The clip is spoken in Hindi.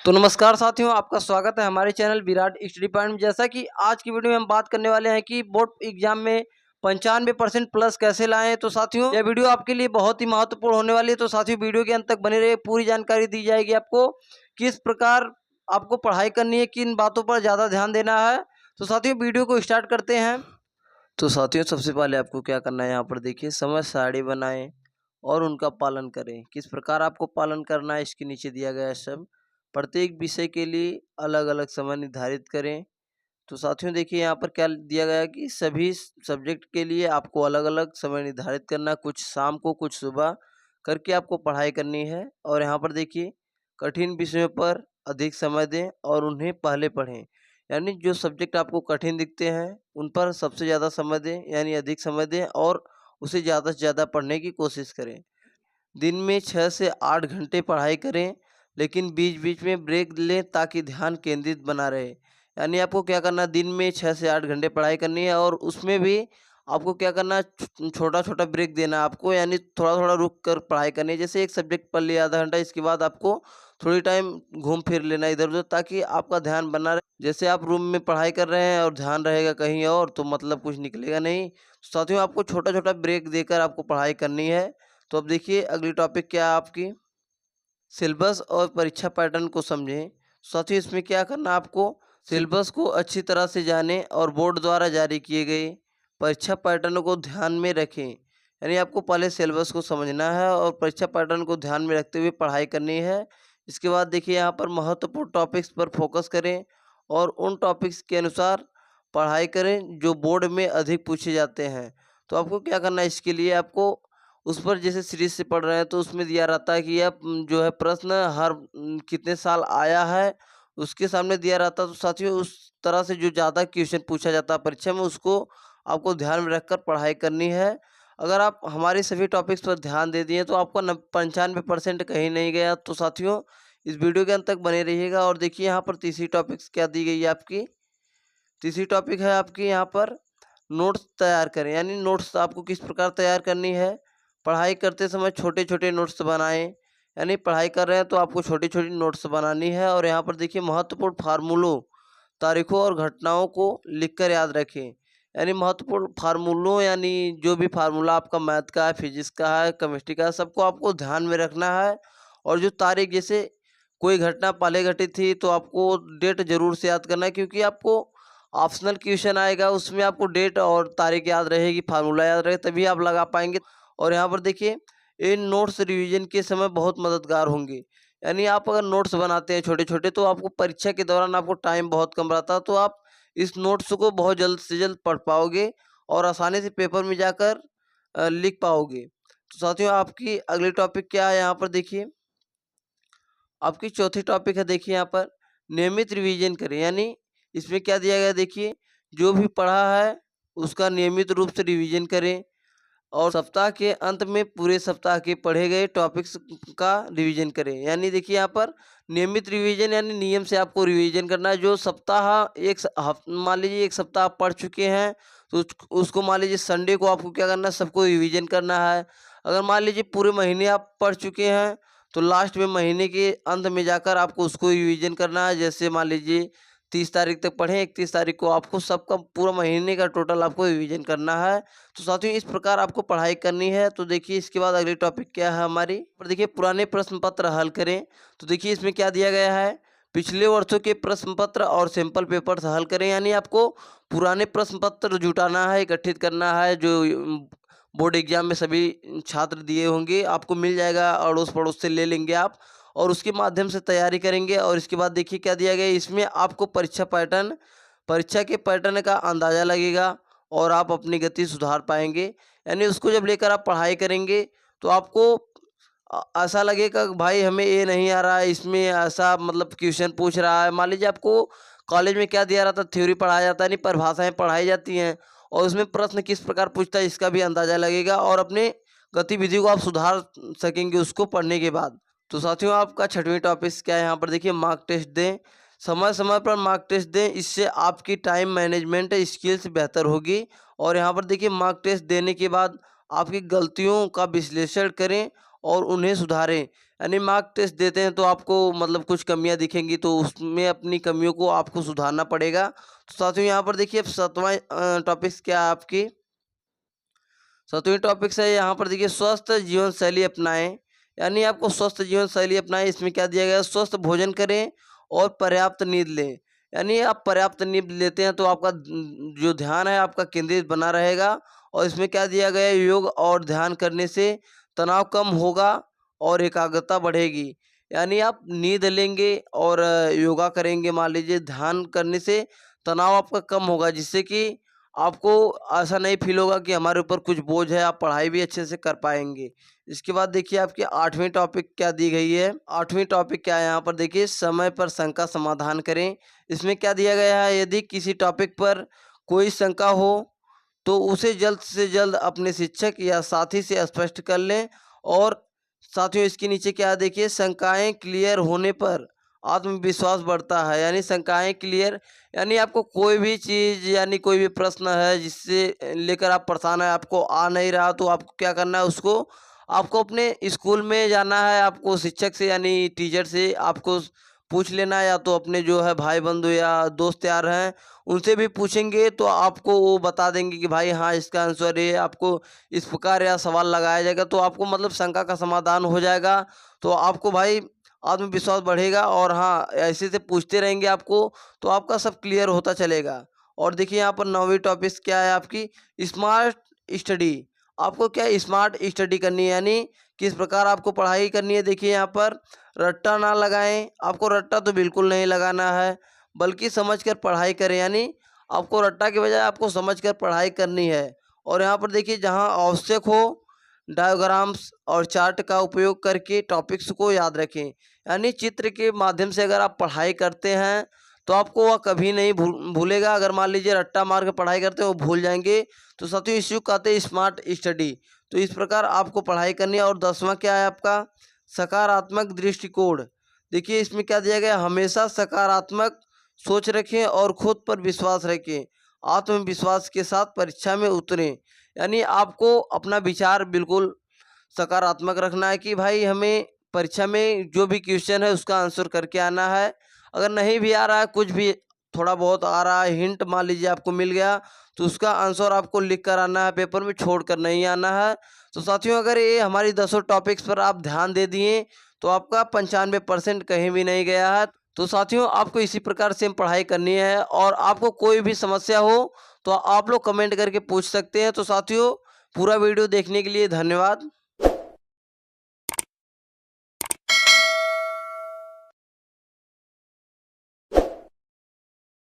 तो नमस्कार साथियों, आपका स्वागत है हमारे चैनल विराट स्टडी पॉइंट में। जैसा कि आज की वीडियो में हम बात करने वाले हैं कि बोर्ड एग्जाम में 95% प्लस कैसे लाएं। तो साथियों, यह वीडियो आपके लिए बहुत ही महत्वपूर्ण होने वाली है। तो साथियों, वीडियो के अंत तक बने रहिए, पूरी जानकारी दी जाएगी आपको किस प्रकार आपको पढ़ाई करनी है, किन बातों पर ज़्यादा ध्यान देना है। तो साथियों, वीडियो को स्टार्ट करते हैं। तो साथियों, सबसे पहले आपको क्या करना है, यहाँ पर देखिए समय सारणी बनाएं और उनका पालन करें। किस प्रकार आपको पालन करना है इसके नीचे दिया गया है सब। प्रत्येक विषय के लिए अलग अलग समय निर्धारित करें। तो साथियों देखिए, यहाँ पर क्या दिया गया है कि सभी सब्जेक्ट के लिए आपको अलग अलग समय निर्धारित करना, कुछ शाम को कुछ सुबह करके आपको पढ़ाई करनी है। और यहाँ पर देखिए, कठिन विषयों पर अधिक समय दें और उन्हें पहले पढ़ें। यानी जो सब्जेक्ट आपको कठिन दिखते हैं उन पर सबसे ज़्यादा समय दें, यानी अधिक समय दें और उसे ज़्यादा से ज़्यादा पढ़ने की कोशिश करें। दिन में 6 से 8 घंटे पढ़ाई करें, लेकिन बीच-बीच में ब्रेक लें ताकि ध्यान केंद्रित बना रहे। यानी आपको क्या करना है, दिन में 6 से 8 घंटे पढ़ाई करनी है और उसमें भी आपको क्या करना है, छोटा-छोटा ब्रेक देना है आपको, यानी थोड़ा-थोड़ा रुक कर पढ़ाई करनी है। जैसे एक सब्जेक्ट पढ़ लिया आधा घंटा, इसके बाद आपको थोड़ी टाइम घूम फिर लेना इधर-उधर, ताकि आपका ध्यान बना रहे। जैसे आप रूम में पढ़ाई कर रहे हैं और ध्यान रहेगा कहीं और, तो मतलब कुछ निकलेगा नहीं। साथियों, आपको छोटा-छोटा ब्रेक देकर आपको पढ़ाई करनी है। तो अब देखिए, अगली टॉपिक क्या है आपकी, सिलेबस और परीक्षा पैटर्न को समझें। साथियों, इसमें क्या करना, आपको सिलेबस को अच्छी तरह से जानें और बोर्ड द्वारा जारी किए गए परीक्षा पैटर्न को ध्यान में रखें। यानी आपको पहले सिलेबस को समझना है और परीक्षा पैटर्न को ध्यान में रखते हुए पढ़ाई करनी है। इसके बाद देखिए, यहाँ पर महत्वपूर्ण टॉपिक्स पर फोकस करें और उन टॉपिक्स के अनुसार पढ़ाई करें जो बोर्ड में अधिक पूछे जाते हैं। तो आपको क्या करना है, इसके लिए आपको उस पर जैसे सीरीज से पढ़ रहे हैं तो उसमें दिया रहता है कि यह जो है प्रश्न हर कितने साल आया है, उसके सामने दिया रहता है। तो साथियों, उस तरह से जो ज़्यादा क्वेश्चन पूछा जाता है परीक्षा में, उसको आपको ध्यान में रखकर पढ़ाई करनी है। अगर आप हमारे सभी टॉपिक्स पर ध्यान दे दिए तो आपका 95% कहीं नहीं गया। तो साथियों, इस वीडियो के अंत तक बने रहिएगा। और देखिए, यहाँ पर तीसरी टॉपिक्स क्या दी गई है आपकी। तीसरी टॉपिक है आपकी यहाँ पर नोट्स तैयार करें। यानी नोट्स आपको किस प्रकार तैयार करनी है, पढ़ाई करते समय छोटे-छोटे नोट्स बनाएँ। यानी पढ़ाई कर रहे हैं तो आपको छोटी-छोटी नोट्स बनानी है। और यहाँ पर देखिए, महत्वपूर्ण फार्मूलों, तारीखों और घटनाओं को लिखकर याद रखें। यानी महत्वपूर्ण फार्मूलों, यानी जो भी फार्मूला आपका मैथ का है, फिजिक्स का है, केमिस्ट्री का है, सबको आपको ध्यान में रखना है। और जो तारीख, जैसे कोई घटना पहले घटित थी तो आपको डेट ज़रूर से याद करना है, क्योंकि आपको ऑप्शनल क्वेश्चन आएगा, उसमें आपको डेट और तारीख याद रहेगी, फार्मूला याद रहेगा, तभी आप लगा पाएँगे। और यहाँ पर देखिए, इन नोट्स रिवीजन के समय बहुत मददगार होंगे। यानी आप अगर नोट्स बनाते हैं छोटे-छोटे, तो आपको परीक्षा के दौरान आपको टाइम बहुत कम रहता है, तो आप इस नोट्स को बहुत जल्द से जल्द पढ़ पाओगे और आसानी से पेपर में जाकर लिख पाओगे। तो साथियों, आपकी अगली टॉपिक क्या है, यहाँ पर देखिए, आपकी चौथी टॉपिक है, देखिए यहाँ पर नियमित रिवीजन करें। यानी इसमें क्या दिया गया है, देखिए, जो भी पढ़ा है उसका नियमित रूप से रिवीजन करें और सप्ताह के अंत में पूरे सप्ताह के पढ़े गए टॉपिक्स का रिवीजन करें। यानी देखिए, यहाँ पर नियमित रिवीजन यानी नियम से आपको रिवीजन करना है। जो सप्ताह मान लीजिए एक सप्ताह आप पढ़ चुके हैं, तो उसको मान लीजिए संडे को आपको क्या करना है, सबको रिवीजन करना है। अगर मान लीजिए पूरे महीने आप पढ़ चुके हैं, तो लास्ट में महीने के अंत में जाकर आपको उसको रिवीजन करना है। जैसे मान लीजिए 30 तारीख तक पढ़ें, 31 तारीख को आपको सबका पूरा महीने का टोटल आपको रिवीजन करना है। तो साथियों, इस प्रकार आपको पढ़ाई करनी है। तो देखिए, इसके बाद अगली टॉपिक क्या है हमारी, पर देखिए पुराने प्रश्न पत्र हल करें। तो देखिए, इसमें क्या दिया गया है, पिछले वर्षों के प्रश्न पत्र और सैंपल पेपर्स हल करें। यानी आपको पुराने प्रश्न पत्र जुटाना है, इकट्ठित करना है, जो बोर्ड एग्जाम में सभी छात्र दिए होंगे, आपको मिल जाएगा, अड़ोस पड़ोस से ले लेंगे आप और उसके माध्यम से तैयारी करेंगे। और इसके बाद देखिए क्या दिया गया है, इसमें आपको परीक्षा के पैटर्न का अंदाज़ा लगेगा और आप अपनी गति सुधार पाएंगे। यानी उसको जब लेकर आप पढ़ाई करेंगे तो आपको ऐसा लगेगा कि भाई हमें ये नहीं आ रहा है, इसमें ऐसा मतलब क्वेश्चन पूछ रहा है। मान लीजिए आपको कॉलेज में क्या दिया रहता है, थ्योरी पढ़ाया जाता है, नहीं परिभाषाएँ पढ़ाई जाती हैं और उसमें प्रश्न किस प्रकार पूछता है इसका भी अंदाज़ा लगेगा और अपने गतिविधि को आप सुधार सकेंगे उसको पढ़ने के बाद। तो साथियों, आपका छठवीं टॉपिक क्या है, यहाँ पर देखिए, मार्क टेस्ट दें। समय-समय पर मार्क टेस्ट दें, इससे आपकी टाइम मैनेजमेंट स्किल्स बेहतर होगी। और यहाँ पर देखिए, मार्क टेस्ट देने के बाद आपकी गलतियों का विश्लेषण करें और उन्हें सुधारें। यानी मार्क टेस्ट देते हैं तो आपको मतलब कुछ कमियां दिखेंगी, तो उसमें अपनी कमियों को आपको सुधारना पड़ेगा। तो साथियों यहाँ पर देखिए 7वां टॉपिक्स क्या है आपकी, 7वीं टॉपिक्स है यहाँ पर देखिए स्वस्थ जीवन शैली अपनाएं। यानी आपको स्वस्थ जीवन शैली अपनाएं। इसमें क्या दिया गया है, स्वस्थ भोजन करें और पर्याप्त नींद लें। यानी आप पर्याप्त नींद लेते हैं तो आपका जो ध्यान है आपका केंद्रित बना रहेगा। और इसमें क्या दिया गया है, योग और ध्यान करने से तनाव कम होगा और एकाग्रता बढ़ेगी। यानी आप नींद लेंगे और योगा करेंगे, मान लीजिए ध्यान करने से तनाव आपका कम होगा, जिससे कि आपको ऐसा नहीं फील होगा कि हमारे ऊपर कुछ बोझ है, आप पढ़ाई भी अच्छे से कर पाएंगे। इसके बाद देखिए आपकी 8वीं टॉपिक क्या दी गई है, 8वीं टॉपिक क्या है यहाँ पर देखिए समय पर शंका समाधान करें। इसमें क्या दिया गया है, यदि किसी टॉपिक पर कोई शंका हो तो उसे जल्द से जल्द अपने शिक्षक या साथी से स्पष्ट कर लें। और साथियों इसके नीचे क्या है देखिए, शंकाएं क्लियर होने पर आत्मविश्वास बढ़ता है। यानी शंकाएं क्लियर, यानी आपको कोई भी चीज़ यानी कोई भी प्रश्न है जिससे लेकर आप परेशान है, आपको आ नहीं रहा, तो आपको क्या करना है, उसको आपको अपने स्कूल में जाना है, आपको शिक्षक से यानी टीचर से आपको पूछ लेना है, या तो अपने जो है भाई बंधु या दोस्त यार हैं उनसे भी पूछेंगे तो आपको वो बता देंगे कि भाई हाँ इसका आंसर ये, आपको इस प्रकार या सवाल लगाया जाएगा, तो आपको मतलब शंका का समाधान हो जाएगा। तो आपको भाई आत्मविश्वास बढ़ेगा, और हाँ ऐसे से पूछते रहेंगे आपको तो आपका सब क्लियर होता चलेगा। और देखिए यहाँ पर 9वीं टॉपिक क्या है आपकी, स्मार्ट स्टडी। आपको क्या स्मार्ट स्टडी करनी है, यानी किस प्रकार आपको पढ़ाई करनी है। देखिए यहाँ पर रट्टा ना लगाएं, आपको रट्टा तो बिल्कुल नहीं लगाना है, बल्कि समझकर पढ़ाई करें। यानी आपको रट्टा के बजाय आपको समझकर पढ़ाई करनी है। और यहाँ पर देखिए जहाँ आवश्यक हो डायग्राम्स और चार्ट का उपयोग करके टॉपिक्स को याद रखें। यानी चित्र के माध्यम से अगर आप पढ़ाई करते हैं तो आपको वह कभी नहीं भूलेगा। अगर मान लीजिए रट्टा मार के पढ़ाई करते हैं वो भूल जाएंगे। तो साथियों इसी को कहते हैं स्मार्ट स्टडी। तो इस प्रकार आपको पढ़ाई करनी है। और 10वां क्या है आपका, सकारात्मक दृष्टिकोण। देखिए इसमें क्या दिया गया, हमेशा सकारात्मक सोच रखें और खुद पर विश्वास रखें। आत्मविश्वास के साथ परीक्षा में उतरें। यानी आपको अपना विचार बिल्कुल सकारात्मक रखना है कि भाई हमें परीक्षा में जो भी क्वेश्चन है उसका आंसर करके आना है। अगर नहीं भी आ रहा है, कुछ भी थोड़ा बहुत आ रहा है, हिंट मान लीजिए आपको मिल गया, तो उसका आंसर आपको लिख कर आना है, पेपर में छोड़ कर नहीं आना है। तो साथियों अगर ये हमारी 10 टॉपिक्स पर आप ध्यान दे दिए तो आपका 95% कहीं भी नहीं गया है। तो साथियों आपको इसी प्रकार से पढ़ाई करनी है। और आपको कोई भी समस्या हो तो आप लोग कमेंट करके पूछ सकते हैं। तो साथियों पूरा वीडियो देखने के लिए धन्यवाद।